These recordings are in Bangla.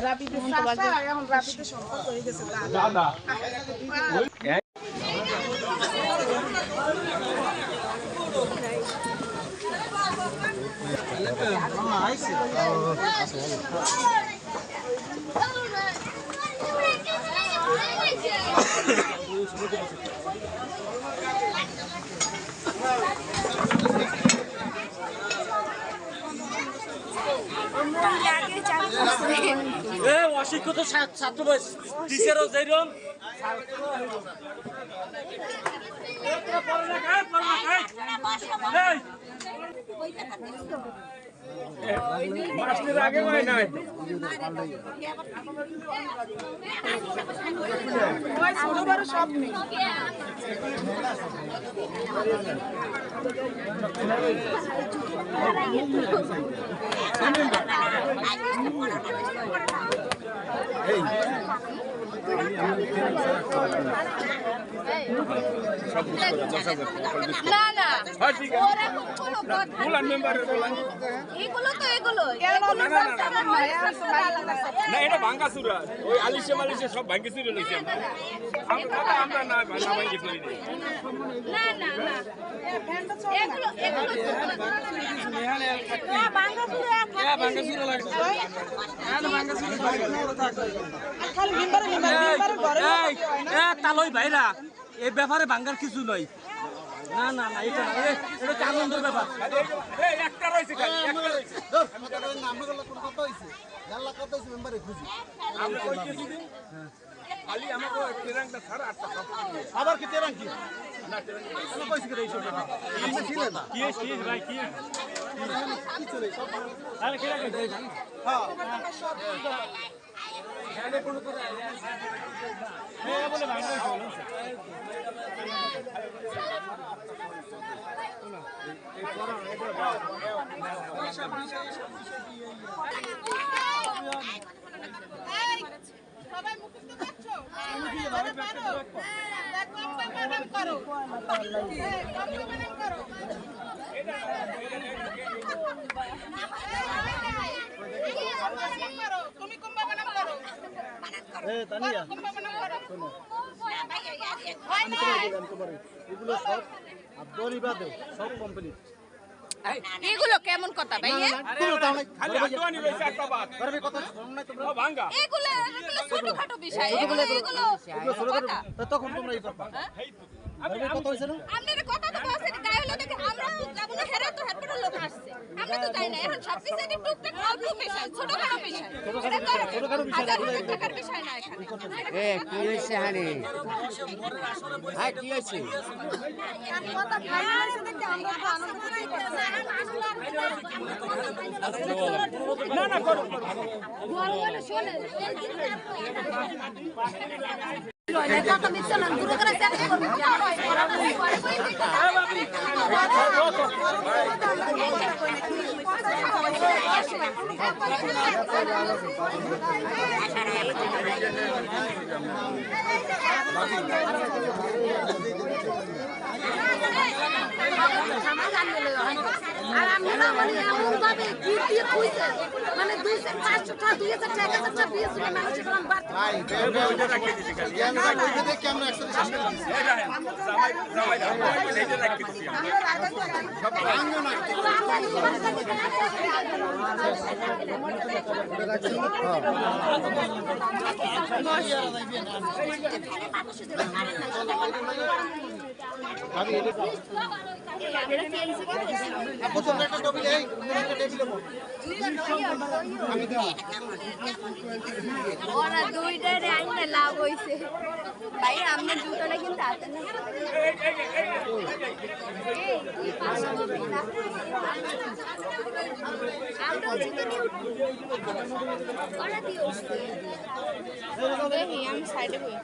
রাবিতে চাষা এখন রাবিতে সম্পর্ক হয়ে গেছে দাদা অশিক্ষিত ছাত্র টিচারও যেরকম মাস্টার আগে হয় নাই ছোট বড় সব নেই না না এগুলো না এটা ভাঙ্গা চুরা ওই আলিশে মালিশে সব ভাঙ্গি চুরে লইছি আমরা না ভাঙ্গি করি না না না এগুলো ভাঙ্গা চুরা তালই ভাইরা এই ব্যাপারে ভাঙ্গার কিছু নয় না না না এটা এটা আনন্দের ব্যাপার একটা রয়েছে আবার কি তেরাং কি সবাই মুখস্থ করছো করো তুমি কুম্ভা বানাম করো তানিয়া এগুলো সব আব্দুল সব কোম্পানি এগুলো কেমন কথা ভাইয়া এগুলো ছোটখাটো বিষয় এগুলো তখন তোমরা এই করবা আপনাদের কথা তো বলছেন গায়ে হলো দেখে আমরা যাব না হেরা তো হেডপের লোক আসছে আমরা তো যাই না এখন সব কিছু এটি টুকটাক অল্প বিষয় ছোটখাটো বিষয় ছোটখাটো বিষয় না এখানে কি হয়েছে হানি হ্যাঁ কি হয়েছে কথা ভালো হয়েছে দেখে আমরা তো আনন্দ না না করো বলবো শোনে কত মিথ্যা না গুরু করে চেষ্টা করব আর আমি না মানে এমন ভাবে দিয়ে কইছে মানে 200 500 টাকা 2000 টাকা 1000 টাকা দিয়ে শুনে মানুষের কোন বাদ ভাই ওইটা রাখি দিছি খালি জ্ঞান রাখি দেখে আমরা একসাথে শেষ করে দিছি জামাই এইটা রাখি দিছি সব ভাঙ না আমি এটা প্রথম একটা টেবিল এই একটা টেবিলে বল আমি দাও ওরা দুইটা রাইনে লাভ হইছে ভাই আমরা দুটোটা কিন্তু আতে না আমরা জিতে নিউ ওরা দিও দেখি আমি সাইডে বই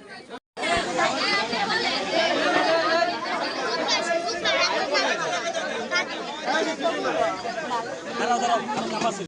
দাঁড়াও দাঁড়াও